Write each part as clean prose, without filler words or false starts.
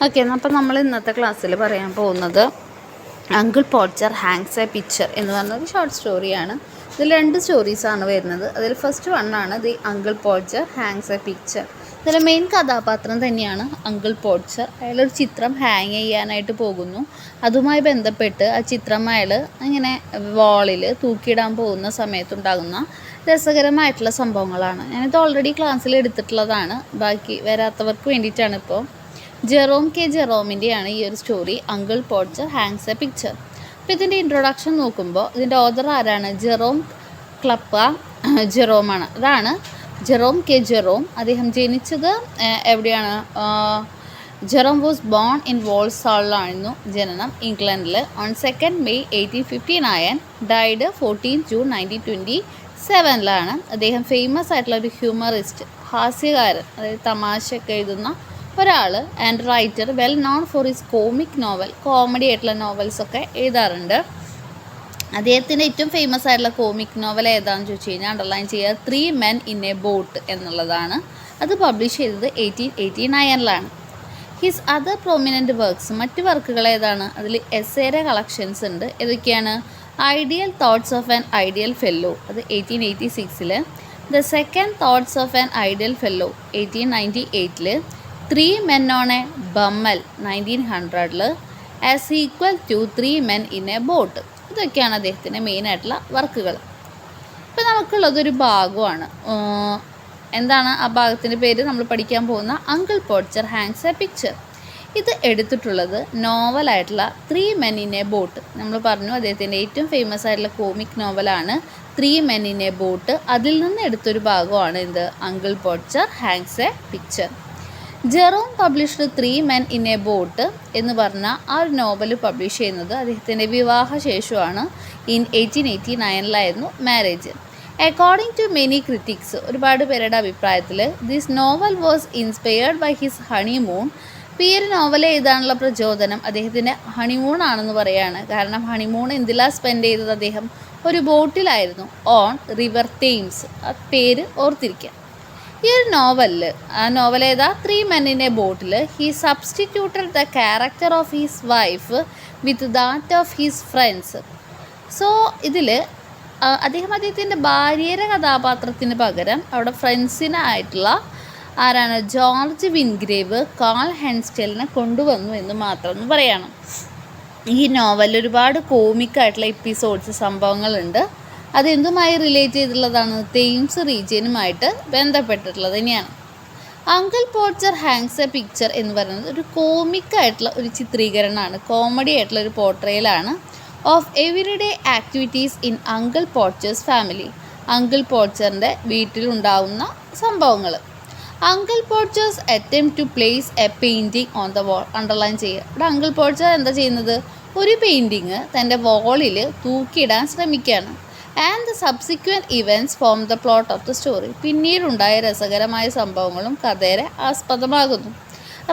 Okay, അപ്പോൾ നമ്മൾ ഇന്നത്തെ ക്ലാസ്സിൽ പറയാൻ പോകുന്നത് uncle Podger hangs a picture എന്ന് പറഞ്ഞൊരു ഷോർട്ട് സ്റ്റോറിയാണ്. ഇതിൽ 2 സ്റ്റോറീസാണ് വരുന്നത്. അതിൽ ഫസ്റ്റ് വണ്ണാണ് the uncle Podger hangs a picture. ഇതിലെ മെയിൻ കഥാപാത്രം തന്നെയാണ് അങ്കിൾ പോർച്ചർ. അയാളൊരു ചിത്രം ഹാങ് ചെയ്യാനായിട്ട് പോകുന്നു. അതുമായി ബന്ധപ്പെട്ട് ആ ചിത്രം അയാൾ ഇങ്ങനെ വാളിൽ തൂക്കിയിടാൻ പോകുന്ന സമയത്തുണ്ടാകുന്ന രസകരമായിട്ടുള്ള സംഭവങ്ങളാണ്. ഞാനിത് ഓൾറെഡി ക്ലാസ്സിൽ എടുത്തിട്ടുള്ളതാണ്. ബാക്കി വരാത്തവർക്ക് വേണ്ടിയിട്ടാണ് ഇപ്പോൾ. ജെറോം കെ ജെറോമിൻ്റെയാണ് ഈ ഒരു story, uncle Podger hangs a picture. അപ്പോൾ ഇതിൻ്റെ ഇൻട്രൊഡക്ഷൻ നോക്കുമ്പോൾ ഇതിൻ്റെ ഓഥർ ആരാണ്? ജെറോം ക്ലപ്പ ജെറോമാണ്. അതാണ് ജെറോം കെ ജെറോം. അദ്ദേഹം ജനിച്ചത് എവിടെയാണ്? ജെറോം വാസ് ബോൺ ഇൻ വോൾസാളിലായിരുന്നു ജനനം, ഇംഗ്ലണ്ടിൽ. On 2 May 1859, died 14 June 1927. അദ്ദേഹം ഫേമസ് ആയിട്ടുള്ള ഒരു ഹ്യൂമറിസ്റ്റ്, ഹാസ്യകാരൻ, അതായത് തമാശയൊക്കെ എഴുതുന്ന ഒരാൾ, and writer, well known for his comic novel. Comedy ആയിട്ടുള്ള നോവൽസൊക്കെ എഴുതാറുണ്ട്. അദ്ദേഹത്തിൻ്റെ ഏറ്റവും ഫേമസ് ആയിട്ടുള്ള കോമിക് നോവൽ ഏതാണെന്ന് ചോദിച്ചു കഴിഞ്ഞാൽ അണ്ടർലൈൻ ചെയ്യുക 3 Men in a Boat എന്നുള്ളതാണ്. അത് പബ്ലിഷ് ചെയ്തത് 1889. ഹിസ് അതർ പ്രൊമിനൻറ്റ് വർക്ക്സ്, മറ്റ് വർക്കുകൾ ഏതാണ്? അതിൽ എസ്സേയുടെ കളക്ഷൻസ് ഉണ്ട്. ഏതൊക്കെയാണ്? Ideal thoughts of an ideal fellow, അത് 1886. The second thoughts of an ideal fellow 1898. 3 Men on a Bummel 1900, as equal to 3 Men in a Boat. ഇതൊക്കെയാണ് അദ്ദേഹത്തിൻ്റെ മെയിനായിട്ടുള്ള വർക്കുകൾ. ഇപ്പോൾ നമുക്കുള്ളതൊരു ഭാഗമാണ്. എന്താണ് ആ ഭാഗത്തിൻ്റെ പേര്? നമ്മൾ പഠിക്കാൻ പോകുന്ന uncle Podger hangs a picture. ഇത് എടുത്തിട്ടുള്ളത് നോവലായിട്ടുള്ള 3 Men in a Boat. നമ്മൾ പറഞ്ഞു അദ്ദേഹത്തിൻ്റെ ഏറ്റവും ഫേമസ് ആയിട്ടുള്ള കോമിക് നോവലാണ് 3 Men in a Boat. അതിൽ നിന്ന് എടുത്തൊരു ഭാഗമാണ് ഇത് uncle Podger hangs a picture. Jerome published 3 Men in a Boat എന്ന് പറഞ്ഞ ആ ഒരു നോവൽ പബ്ലിഷ് ചെയ്യുന്നത് അദ്ദേഹത്തിൻ്റെ വിവാഹശേഷമാണ്. In 1889 marriage. According to many critics, ഒരുപാട് പേരുടെ അഭിപ്രായത്തിൽ, this novel was inspired by his honeymoon. ഇപ്പോൾ ഈ ഒരു നോവൽ എഴുതാനുള്ള പ്രചോദനം അദ്ദേഹത്തിൻ്റെ ഹണിമൂൺ ആണെന്ന് പറയാണ്. കാരണം ഹണിമൂൺ എന്തിലാണ് സ്പെൻഡ് ചെയ്തത്? അദ്ദേഹം ഒരു ബോട്ടിലായിരുന്നു, ഓൺ റിവർ തെയിംസ്. ആ പേര് ഓർത്തിരിക്കുക. ഈ ഒരു നോവലിൽ, ആ നോവൽ ഏതാ? 3 Men in a Boat, he substituted the character of his wife with that of his friends. So ഇതിൽ അദ്ദേഹത്തിൻ്റെ ഭാര്യയുടെ കഥാപാത്രത്തിന് പകരം അവിടെ ഫ്രണ്ട്സിനായിട്ടുള്ള ആരാണ്? ജോർജ് വിൻഗ്രേവ്, കാൾ ഹെൻസ്റ്റലിനെ കൊണ്ടുവന്നു എന്ന് മാത്രം ഒന്ന് പറയണം. ഈ നോവലിൽ ഒരുപാട് കോമിക്കായിട്ടുള്ള എപ്പിസോഡ്സ്, സംഭവങ്ങളുണ്ട്. അതെന്തുമായി റിലേറ്റ് ചെയ്തിട്ടുള്ളതാണ്? തെയിംസ് റീജിയനുമായിട്ട് ബന്ധപ്പെട്ടിട്ടുള്ളത് തന്നെയാണ്. Uncle Podger hangs a picture എന്ന് പറയുന്നത് ഒരു കോമിക്കായിട്ടുള്ള ഒരു ചിത്രീകരണമാണ്, കോമഡി ആയിട്ടുള്ള ഒരു പോർട്രയലാണ് of everyday activities in uncle Podger's family. Uncle പോർച്ചറിൻ്റെ വീട്ടിലുണ്ടാവുന്ന സംഭവങ്ങൾ. Uncle Podger's attempt to place a painting on the wall. Underline ചെയ്യുക. ഇവിടെ അങ്കിൾ പോർച്ചർ എന്താ ചെയ്യുന്നത്? ഒരു പെയിൻറ്റിങ് തൻ്റെ വാളിൽ തൂക്കിയിടാൻ ശ്രമിക്കുകയാണ്. And the subsequent events form the plot of the story. പിന്നീടുണ്ടായ രസകരമായ സംഭവങ്ങളും കഥയെ ആസ്പദമാകുന്നു.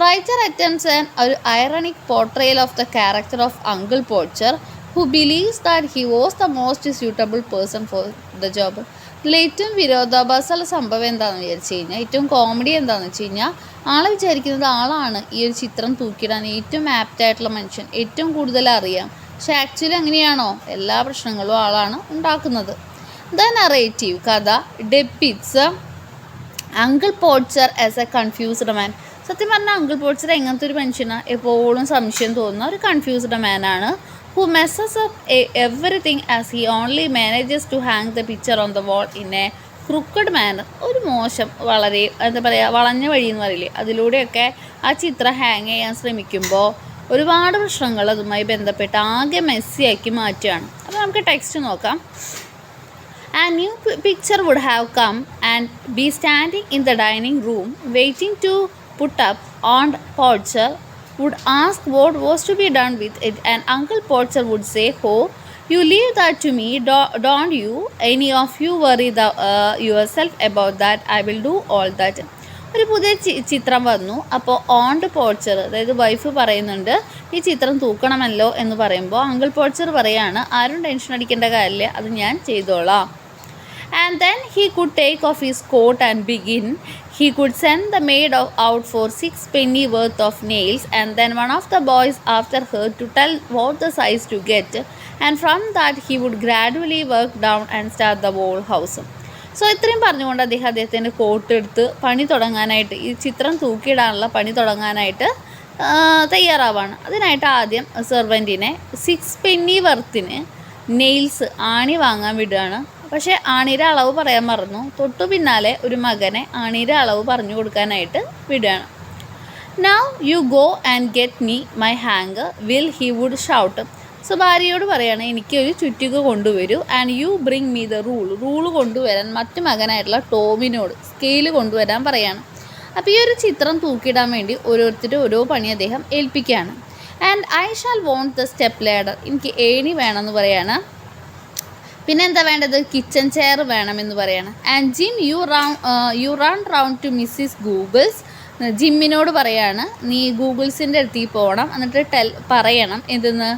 റൈറ്റർ അറ്റംപ്റ്റ്സ് ആൻ ഒരു ironic portrayal of the character of uncle Podger, who believes that he was the most suitable person for the job. ഇതിൽ ഏറ്റവും വിരോധാഭാസമുള്ള സംഭവം എന്താണെന്ന് വിചാരിച്ചു കഴിഞ്ഞാൽ, ഏറ്റവും കോമഡി എന്താണെന്ന് വെച്ച് കഴിഞ്ഞാൽ, ആളെ വിചാരിക്കുന്നത് ആളാണ് ഈ ഒരു ചിത്രം തൂക്കിയിടാൻ ഏറ്റവും ആപ്റ്റായിട്ടുള്ള മനുഷ്യൻ, ഏറ്റവും കൂടുതൽ അറിയാം. പക്ഷെ ആക്ച്വലി അങ്ങനെയാണോ? എല്ലാ പ്രശ്നങ്ങളും ആളാണ് ഉണ്ടാക്കുന്നത്. ദ നറേറ്റീവ്, കഥ, ഡെപ്പിറ്റ്സ് അങ്കിൾ പോർച്ചർ ആസ് എ കൺഫ്യൂസ്ഡ് മാൻ. സത്യം പറഞ്ഞാൽ അങ്കിൾ പോർച്ചർ എങ്ങനത്തെ ഒരു മനുഷ്യനാണ്? എപ്പോഴും സംശയം തോന്നുന്ന ഒരു കൺഫ്യൂസ്ഡ് മാനാണ്. Who messes up everything as he only manages to hang the picture on the wall in a crooked manner. ഒരു മോശം, വളരെ എന്താ പറയുക, വളഞ്ഞ വഴി എന്ന് പറയില്ലേ, അതിലൂടെയൊക്കെ ആ ചിത്രം ഹാങ് ചെയ്യാൻ ശ്രമിക്കുമ്പോൾ ഒരുപാട് പ്രശ്നങ്ങൾ അതുമായി ബന്ധപ്പെട്ട് ആകെ മെസ്സിയാക്കി മാറ്റുകയാണ്. അപ്പോൾ നമുക്ക് ടെക്സ്റ്റ് നോക്കാം. A new picture would have come and be standing in the dining room waiting to put up, and Porcher would ask what was to be done with it, and Uncle Porcher would say, "Oh, you leave that to me, don't you any of you worry yourself about that, I will do all that." ഒരു പുതിയ ചിത്രം വന്നു. അപ്പോൾ ഓണ്ട് പോർച്ചർ, അതായത് wife പറയുന്നുണ്ട് ഈ ചിത്രം തൂക്കണമല്ലോ എന്ന് പറയുമ്പോൾ അങ്കിൾ പോർച്ചർ പറയാണ്, ആരും ടെൻഷൻ അടിക്കേണ്ട കാര്യമില്ല, അത് ഞാൻ ചെയ്തോളാം. And then he could take off his coat and begin. He could send the maid out for 6 penny worth of nails, and then one of the boys after her to tell what the size to get, and from that he would gradually work down and start the whole house. So ഇത്രയും പറഞ്ഞുകൊണ്ട് അദ്ദേഹത്തിൻ്റെ coat എടുത്ത് പണി തുടങ്ങാനായിട്ട്, ഈ ചിത്രം തൂക്കിയിടാനുള്ള പണി തുടങ്ങാനായിട്ട് തയ്യാറാവാണ്. അതിനായിട്ട് ആദ്യം സെർവൻറ്റിനെ 6 penny വർത്തിന് നെയിൽസ് ആണി വാങ്ങാൻ വിടുകയാണ്. പക്ഷേ ആണിയുടെ അളവ് പറയാൻ മറന്നു. തൊട്ടു പിന്നാലെ ഒരു മകനെ ആണിയുടെ അളവ് പറഞ്ഞു കൊടുക്കാനായിട്ട് വിടുകയാണ്. Now you go and get me my hanger will he would shout. So ഭാര്യയോട് പറയാണ്, എനിക്കൊരു ചുറ്റിക കൊണ്ടുവരൂ. And you bring me the rule കൊണ്ടുവരാൻ മറ്റു മകനായിട്ടുള്ള ടോമിനോട് സ്കെയിൽ കൊണ്ടുവരാൻ പറയാണ്. അപ്പോൾ ഈ ഒരു ചിത്രം തൂക്കിയിടാൻ വേണ്ടി ഓരോരുത്തരും ഓരോ പണി അദ്ദേഹം ഏൽപ്പിക്കുകയാണ്. And I shall want the step ladder, എനിക്ക് ഏണി വേണമെന്ന് പറയാണ്. പിന്നെ എന്താ വേണ്ടത്, കിച്ചൺ ചെയർ വേണമെന്ന് പറയാണ്. And Jim you run round to Mrs Goggles, ജിമ്മിനോട് പറയാണ്, നീ ഗൂഗിൾസിൻ്റെ അടുത്തേക്ക് പോകണം, എന്നിട്ട് പറയണം എന്തെന്ന്,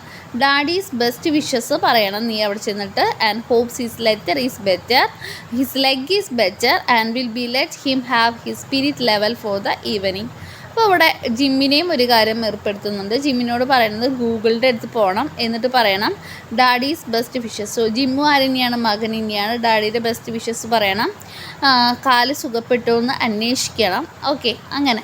ഡാഡീസ് ബെസ്റ്റ് വിഷസ് പറയണം നീ അവിടെ ചെന്നിട്ട്. And hopes his leg is better and will be let him have his spirit level for the evening. അപ്പോൾ ഇവിടെ ജിമ്മിനെയും ഒരു കാര്യം ഏർപ്പെടുത്തുന്നുണ്ട്. ജിമ്മിനോട് പറയുന്നത് ഗൂഗിളിൻ്റെ അടുത്ത് പോകണം, എന്നിട്ട് പറയണം daddy's best wishes. So Jim ആരെന്നെയാണ്, മകൻ ഇനിയാണ്. ഡാഡിയുടെ ബെസ്റ്റ് വിഷസ് പറയണം, കാല് സുഖപ്പെട്ടു എന്ന് അന്വേഷിക്കണം. ഓക്കെ, അങ്ങനെ.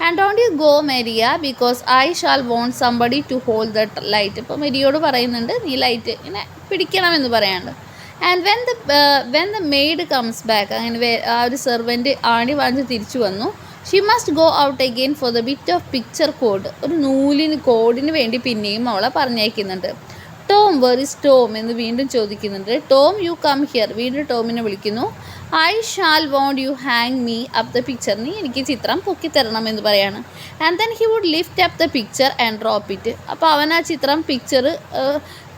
And don't you go Maria because I shall want somebody to hold the light. ഇപ്പോൾ മെരിയോട് പറയുന്നുണ്ട് നീ ലൈറ്റ് ഇങ്ങനെ പിടിക്കണമെന്ന് പറയാണ്ട്. And when the maid comes back, അങ്ങനെ ആ ഒരു സെർവൻറ്റ് ആണി വാങ്ങിച്ച് തിരിച്ചു വന്നു. She must go out again for the bit of picture cord, ഒരു കോഡിന് വേണ്ടി പിന്നെയും അവളെ പറഞ്ഞയക്കുന്നുണ്ട്. ടോം വെർ ഇസ് ടോം എന്ന് വീണ്ടും ചോദിക്കുന്നുണ്ട്. ടോം യു കം ഹിയർ, വീണ്ടും ടോമിനെ വിളിക്കുന്നു. I shall want you hang me up the picture, നീ എനിക്ക് ചിത്രം പൊക്കിത്തരണം എന്ന് പറയാണ്. And then he would lift up the picture and drop it. അപ്പോൾ അവൻ ആ ചിത്രം പിക്ചർ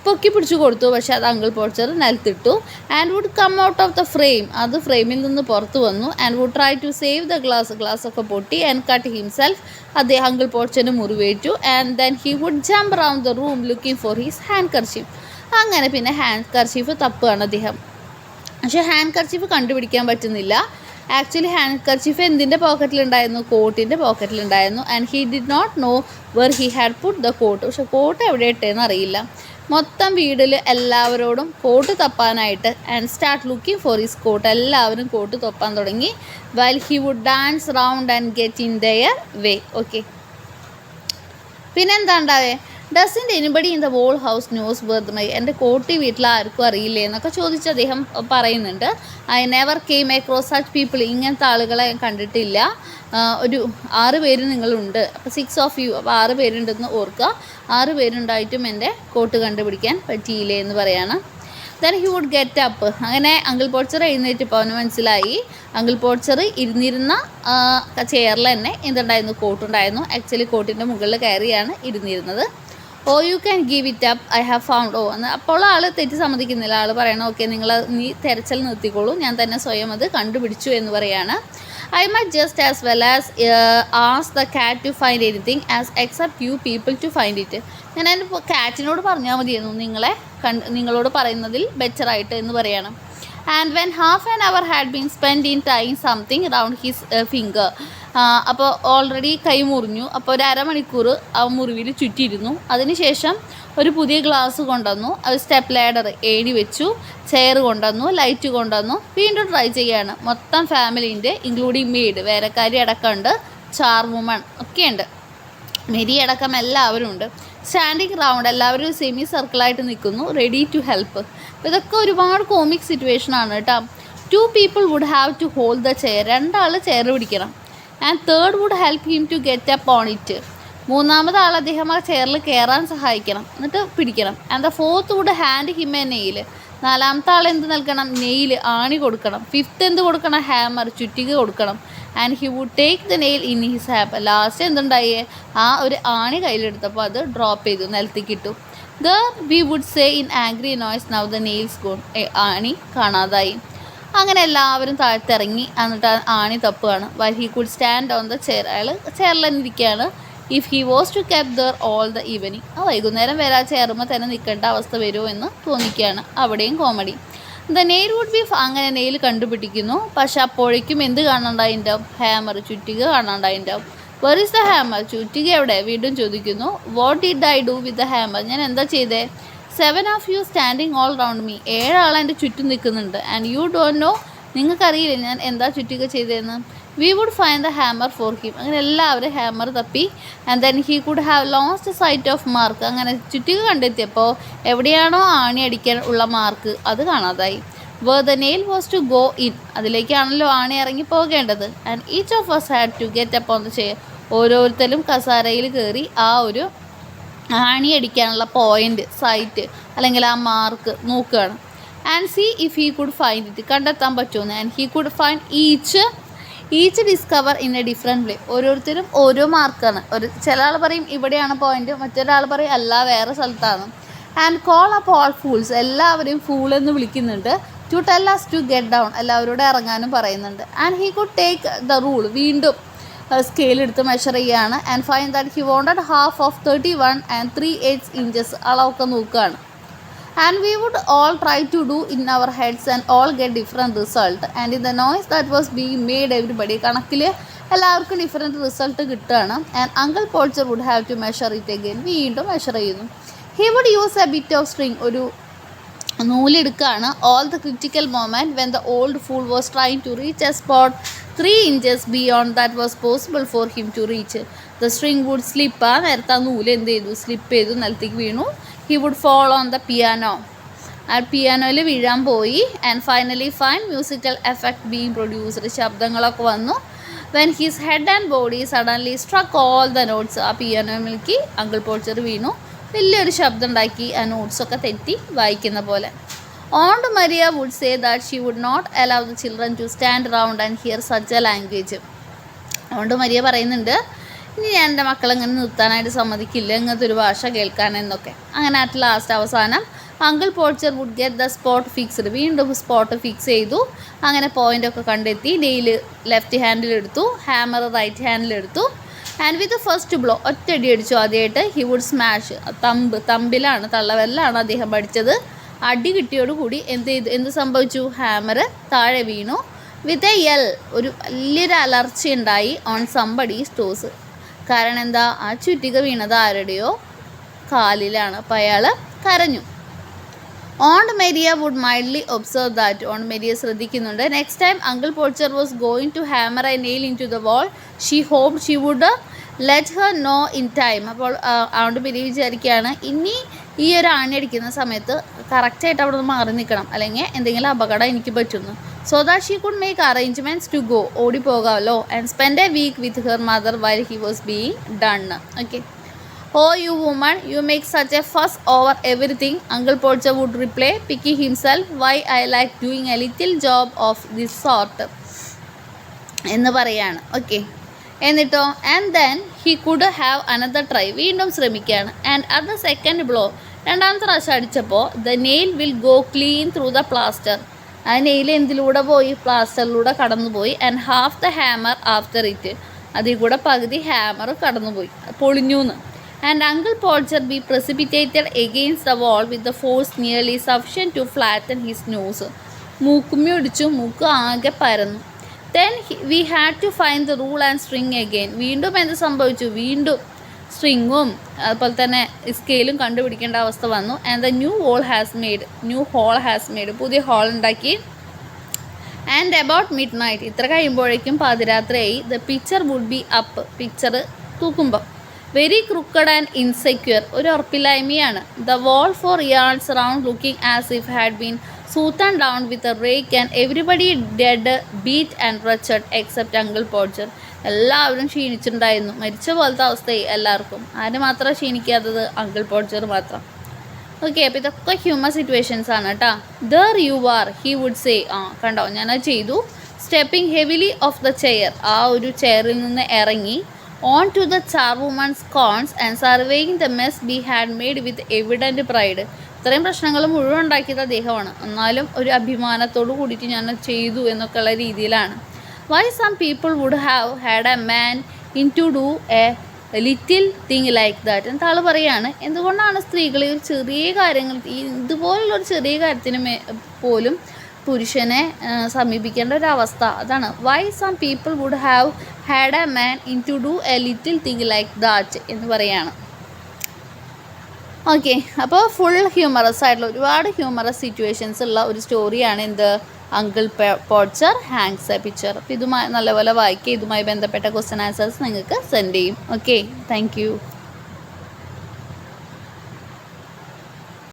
പൊക്കി പിടിച്ചു കൊടുത്തു, പക്ഷേ അത് അങ്കിൾ പോൾച്ചർ നിലത്തിട്ടു. And would come out of the frame, അത് ഫ്രെയിമിൽ നിന്ന് പുറത്ത് വന്നു. And would try to save the ഗ്ലാസ്സൊക്കെ പൊട്ടി. ആൻഡ് കട്ട് ഹിംസെൽഫ്, അദ്ദേഹം അങ്കിൾ പോൾച്ചറിന് മുറിവേറ്റു. And then he would jump round the room looking for his handkerchief. അങ്ങനെ പിന്നെ ഹാൻഡ് കർച്ചീഫ് തപ്പുകയാണ് അദ്ദേഹം. പക്ഷേ ഹാൻഡ് കർച്ചീഫ് കണ്ടുപിടിക്കാൻ പറ്റുന്നില്ല. ആക്ച്വലി ഹാൻഡ് കർച്ചീഫ് എന്തിൻ്റെ പോക്കറ്റിലുണ്ടായിരുന്നു, കോട്ടിൻ്റെ പോക്കറ്റിലുണ്ടായിരുന്നു. And he did not know where he had put the coat, പക്ഷേ കോട്ട് എവിടെ ഇട്ടേന്ന് അറിയില്ല. മൊത്തം വീട്ടിൽ എല്ലാവരോടും കോട്ട് തപ്പാനായിട്ട്. And start looking for his coat, എല്ലാവരും കോട്ട് തപ്പാൻ തുടങ്ങി. While he would dance round and get in their way. Okay, പിന്നെന്താ ഉണ്ടാവേ, doesn't anybody in the whole house know where my, എൻ്റെ കോട്ടി വീട്ടിൽ ആർക്കും അറിയില്ലേ എന്നൊക്കെ ചോദിച്ച് അദ്ദേഹം പറയുന്നുണ്ട്. I never came across such people, ഇങ്ങനത്തെ ആളുകളെ കണ്ടിട്ടില്ല. ഒരു 6 പേര് നിങ്ങളുണ്ട്, അപ്പോൾ 6 of you, അപ്പോൾ 6 പേരുണ്ടെന്ന് ഓർക്കുക. 6 പേരുണ്ടായിട്ടും എൻ്റെ കോട്ട് കണ്ടുപിടിക്കാൻ പറ്റിയില്ലേ എന്ന് പറയാണ്. Then he would get up, അങ്ങനെ അങ്കിൾ പോൾച്ചർ എഴുന്നേറ്റപ്പോൾ അവന് മനസ്സിലായി അങ്കിൾ പോൾച്ചർ ഇരുന്നിരുന്ന ചെയറിൽ തന്നെ എന്തുണ്ടായിരുന്നു, കോട്ടുണ്ടായിരുന്നു. ആക്ച്വലി കോട്ടിൻ്റെ മുകളിൽ കയറിയാണ് ഇരുന്നിരുന്നത്. Oh you can give it up I have found. എന്ന് അപ്പോൾ ആൾ തെറ്റ് സമ്മതിക്കുന്നില്ല. ആൾ പറയണം ഓക്കെ നീ തെരച്ചിൽ നിർത്തിക്കോളൂ, ഞാൻ തന്നെ സ്വയം അത് കണ്ടുപിടിച്ചു എന്ന് പറയാണ്. I might just as well as as the cat to find anything as except you people to find it. ഞാൻ എൻ്റെ കാറ്റിനോട് പറഞ്ഞാൽ മതിയായിരുന്നു നിങ്ങളോട് പറയുന്നതിൽ ബെറ്ററായിട്ട് എന്ന് പറയണം. And when half an hour had been spend in tying something round his finger, അപ്പോൾ ഓൾറെഡി കൈ മുറിഞ്ഞു. അപ്പോൾ ഒരു അരമണിക്കൂർ ആ മുറിവിൽ ചുറ്റിയിരുന്നു. അതിനുശേഷം ഒരു പുതിയ ഗ്ലാസ് കൊണ്ടുവന്നു, അത് സ്റ്റെപ്പ് ലാഡർ ഏണി വെച്ചു, ചെയർ കൊണ്ടുവന്നു, ലൈറ്റ് കൊണ്ടുവന്നു. വീണ്ടും ട്രൈ ചെയ്യാണ്. മൊത്തം ഫാമിലീൻ്റെ ഇൻക്ലൂഡിങ് മെയ്ഡ്, വേലക്കാരി അടക്കമുണ്ട്, ചാർവുമൺ ഒക്കെയുണ്ട്, മെരി അടക്കം എല്ലാവരും ഉണ്ട്. സ്റ്റാൻഡിങ് റൗണ്ട്, എല്ലാവരും സെമി സർക്കിളായിട്ട് നിൽക്കുന്നു, റെഡി ടു ഹെൽപ്പ്. അപ്പോൾ ഇതൊക്കെ ഒരുപാട് കോമിക് സിറ്റുവേഷനാണ് കേട്ടോ. 2 people would have to hold the chair, 2 ആൾ ചെയർ പിടിക്കണം. And 3rd would help him to get up on it, 3ാമത് ആൾ അദ്ദേഹം ആ ചെയറിൽ കയറാൻ സഹായിക്കണം, എന്നിട്ട് പിടിക്കണം. And the 4th would hand him a nail, 4ാമത്തെ ആൾ എന്ത് നൽകണം, നെയിൽ ആണി കൊടുക്കണം. 5th എന്ത് കൊടുക്കണം, ഹാമർ ചുറ്റിക കൊടുക്കണം. And he would take the nail in his ഹാപ്പ്, ലാസ്റ്റ് എന്തുണ്ടായേ, ആ ഒരു ആണി കയ്യിലെടുത്തപ്പോൾ അത് ഡ്രോപ്പ് ചെയ്തു, നിലത്തേക്ക് ഇട്ടു. The we would say in angry noise now the nail's gone, ആണി കാണാതായി. അങ്ങനെ എല്ലാവരും താഴ്ത്തിറങ്ങി, എന്നിട്ട് ആണി തപ്പുകയാണ്. While he could stand on the chair, അയാൾ ചെയറിൽ തന്നെ ഇരിക്കുകയാണ്. If he was to keep there all the evening, വൈകുന്നേരം വരെ ആ ചെയറുമ്പോൾ തന്നെ നിൽക്കേണ്ട അവസ്ഥ വരുമോ എന്ന് തോന്നിക്കുകയാണ്. അവിടെയും comedy. The nail would be അങ്ങനെ നെയിൽ കണ്ടുപിടിക്കുന്നു. പക്ഷെ അപ്പോഴേക്കും എന്ത് കാണാണ്ടായിട്ടുണ്ടാവും? ഹാമർ, ചുറ്റിക കാണാണ്ടായിട്ടുണ്ടാവും. Where is the hammer? ചുറ്റിക എവിടെ? വീണ്ടും ചോദിക്കുന്നു. What did I do with the hammer? ഞാൻ എന്താ ചെയ്തേ? 7 of you standing all round me. 7 ആൾ എൻ്റെ ചുറ്റും നിൽക്കുന്നുണ്ട്. ആൻഡ് യു ഡോണ്ട് നോ, നിങ്ങൾക്കറിയില്ല ഞാൻ എന്താ ചുറ്റിക ചെയ്തതെന്ന്. We would find the hammer for him. അങ്ങനെ എല്ലാവരും ഹാമർ തപ്പി. And then he could have lost sight of mark. അങ്ങനെ ചുറ്റിക കണ്ടെത്തിയപ്പോൾ എവിടെയാണോ ആണി അടിക്കാൻ ഉള്ള മാർക്ക് അത് കാണാതായി. Where the nail was to go in. അതിലേക്കാണല്ലോ ആണി ഇറങ്ങി പോകേണ്ടത്. And each of us had to get up on the chair. ഓരോരുത്തരും കസാരയിൽ കയറി ആ ഒരു ആണി അടിക്കാനുള്ള പോയിന്റ്, സൈറ്റ് അല്ലെങ്കിൽ ആ മാർക്ക് നോക്കുകയാണ്. And C if he could find it. കണ്ടെത്താൻ പറ്റുമെന്ന്. And he could find each discover in A different play. ഓരോരുത്തരും ഓരോ മാർക്കാണ്. ചില ആൾ പറയും ഇവിടെയാണ് പോയിന്റ്, മറ്റൊരാൾ പറയും അല്ല വേറെ സ്ഥലത്താണ്. And call up all fools. എല്ലാവരെയും ഫൂൾ എന്ന് വിളിക്കുന്നുണ്ട്. To tell us to get down. എല്ലാവരോടും ഇറങ്ങാനും പറയുന്നുണ്ട്. And he could take the rule. വീണ്ടും സ്കെയിൽ എടുത്ത് മെഷർ ചെയ്യുകയാണ്. And find that he wanted half of 31 and 3/8 inches. അളവൊക്കെ നോക്കുകയാണ്. And we would all try to do in our heads and all get different result. And in the noise that was being made everybody. കണക്കിൽ എല്ലാവർക്കും different result കിട്ടുകയാണ്. And uncle Podger would have to measure it again. വീണ്ടും measure ചെയ്യുന്നു. He would use a bit of string. ഒരു നൂലെടുക്കുകയാണ്. All the critical moment when the old fool was trying to reach a spot 3 inches beyond that was possible for him to reach. The string would slip. ആ നേരത്തെ ആ നൂല് എന്ത് ചെയ്തു? Slip ചെയ്തു, നിലത്തേക്ക് വീണു. He would fall on the piano. ആ പിയാനോയിൽ വീഴാൻ പോയി. And finally fine musical effect being produced. ശബ്ദങ്ങളൊക്കെ വന്നു. When his head and body suddenly struck all the notes. ആ പിയാനോയിലേക്ക് അങ്കിൾ പോൾച്ചർ വീണു. വലിയൊരു ശബ്ദം ഉണ്ടാക്കി. ആ നോട്ട്സൊക്കെ തെറ്റി വായിക്കുന്ന പോലെ. Aunt Maria would say that she would not allow the children to stand around and hear such a language. Aunt Maria പറയുന്നുണ്ട്, ഇനി ഞാൻ എൻ്റെ മക്കളെങ്ങനെ നിർത്താനായിട്ട് സമ്മതിക്കില്ല ഇങ്ങനത്തെ ഒരു ഭാഷ കേൾക്കാനെന്നൊക്കെ. അങ്ങനെ അറ്റ് ലാസ്റ്റ് അവസാനം uncle Podger would get the spot fixed. വീണ്ടും സ്പോട്ട് ഫിക്സ് ചെയ്തു. അങ്ങനെ പോയിൻ്റൊക്കെ കണ്ടെത്തി. നെയിൽ ലെഫ്റ്റ് ഹാൻഡിലെടുത്തു, ഹാമർ റൈറ്റ് ഹാൻഡിലെടുത്തു. ആൻഡ് വിത്ത് ഫസ്റ്റ് ബ്ലോ, ഒറ്റയടി അടിച്ചു ആദ്യമായിട്ട്. He would smash. തമ്പിലാണ്, തള്ളവെല്ലാണ് അദ്ദേഹം പഠിച്ചത്. അടി കിട്ടിയോടുകൂടി എന്ത് സംഭവിച്ചു? ഹാമർ താഴെ വീണു. വിത്ത് എ യെൽ, ഒരു വലിയൊരു അലർച്ച ഉണ്ടായി. On somebody's toss. കാരണം എന്താ? ആ ചുറ്റിക വീണത് ആരുടെയോ കാലിലാണ്. അപ്പോൾ അയാൾ കരഞ്ഞു. Aunt Maria would mildly observe that. Aunt Maria ശ്രദ്ധിക്കുന്നുണ്ട്. Next time uncle Podger was going to hammer a nail into the wall she hope she would let her know in time. അപ്പോൾ അതുകൊണ്ട് മെരിയ വിചാരിക്കുകയാണ് ഇനി ഈ ഒരു ആണി അടിക്കുന്ന സമയത്ത് കറക്റ്റായിട്ട് അവിടെ നിന്ന് മാറി നിൽക്കണം, അല്ലെങ്കിൽ എന്തെങ്കിലും അപകടം എനിക്ക് പറ്റുന്നു. So that she could make arrangements to go. ഓടിപ്പോകാമല്ലോ. And spend a week with her mother while he was being done. Okay. Oh you woman, you make such a fuss over everything. Uncle Podger would reply, picking himself, why I like doing a little job of this sort എന്ന് പറയാണ്. Okay. എന്നിട്ടോ and then he could have another try. വീണ്ടും ശ്രമിക്കുകയാണ്. And at the second blow, രണ്ടാമത്തെ പ്രാവശ്യം അടിച്ചപ്പോൾ the nail will go clean through the plaster. ആ nail എന്തിലൂടെ പോയി? പ്ലാസ്റ്ററിലൂടെ കടന്നുപോയി. And half the hammer after it. അതിൽ കൂടെ പകുതി ഹാമർ കടന്നുപോയി, പൊളിഞ്ഞൂന്ന്. And uncle Podger be precipitated against the wall with the force nearly sufficient to flatten his nose. മൂക്കുമ്മി ഒടിച്ചു, മൂക്ക് ആകെ പരന്നു. Then we had to find the rule and string again. വീണ്ടും എന്ത് സംഭവിച്ചു? വീണ്ടും സ്ട്രിങ്ങും അതുപോലെ തന്നെ സ്കെയിലും കണ്ടുപിടിക്കേണ്ട അവസ്ഥ വന്നു. And the new hole has made. പുതിയ ഹോൾ ഉണ്ടാക്കി. ആൻഡ് അബൌട്ട് മിഡ് നൈറ്റ്, ഇത്ര കഴിയുമ്പോഴേക്കും പാതിരാത്രിയായി. The picture would be up. Picture തൂക്കുമ്പോൾ വെരി ക്രൂക്കഡ് ആൻഡ് ഇൻസെക്യൂർ. ഒരു ഉറപ്പില്ലായ്മയാണ്. The wall for yards round looking as if had been smoothen down with a rake and everybody dead, beat and wretched except uncle Podger. എല്ലാവരും ക്ഷീണിച്ചിട്ടുണ്ടായിരുന്നു. മരിച്ച പോലത്തെ അവസ്ഥയായി എല്ലാവർക്കും. ആര് മാത്രമാണ് ക്ഷീണിക്കാത്തത്? അങ്കിൾ പോൾച്ചർ മാത്രം. ഓക്കെ. അപ്പോൾ ഇതൊക്കെ ഹ്യൂമൻ സിറ്റുവേഷൻസ് ആണ് കേട്ടോ. There you are, he would say. കണ്ടോ, ഞാനത് ചെയ്തു. Stepping heavily off the chair. ആ ഒരു ചെയറിൽ നിന്ന് ഇറങ്ങി. Onto the charwoman's corns and surveying the mess he had made with evident pride. ഇത്രയും പ്രശ്നങ്ങൾ മുഴുവൻ ഉണ്ടാക്കിയത് അദ്ദേഹമാണ്. എന്നാലും ഒരു അഭിമാനത്തോട് കൂടിയിട്ട് ഞാൻ ചെയ്തു എന്നൊക്കെയുള്ള രീതിയിലാണ്. Why some people would have had a man in to do a little thing like that. എന്നിട്ട് ആൾ പറയാണ്, എന്തുകൊണ്ടാണ് സ്ത്രീകൾ ഈ ചെറിയ കാര്യങ്ങൾ, ഇതുപോലുള്ളൊരു ചെറിയ കാര്യത്തിന് പോലും പുരുഷനെ സമീപിക്കേണ്ട ഒരു അവസ്ഥ. അതാണ് why some people would have had a man in to do a little thing like that എന്ന് പറയാണ്. ഓക്കെ, അപ്പോൾ ഫുൾ ഹ്യൂമറസ് ആയിട്ടുള്ള ഒരുപാട് ഹ്യൂമറസ് സിറ്റുവേഷൻസ് ഉള്ള ഒരു സ്റ്റോറിയാണ് എന്ത് uncle Podger hangs a picture. അപ്പോൾ ഇതുമായി നല്ലപോലെ വായിക്കുക. ഇതുമായി ബന്ധപ്പെട്ട ക്വസ്റ്റ്യൻ ആൻസേഴ്സ് നിങ്ങൾക്ക് സെൻഡ് ചെയ്യും. Okay, thank you.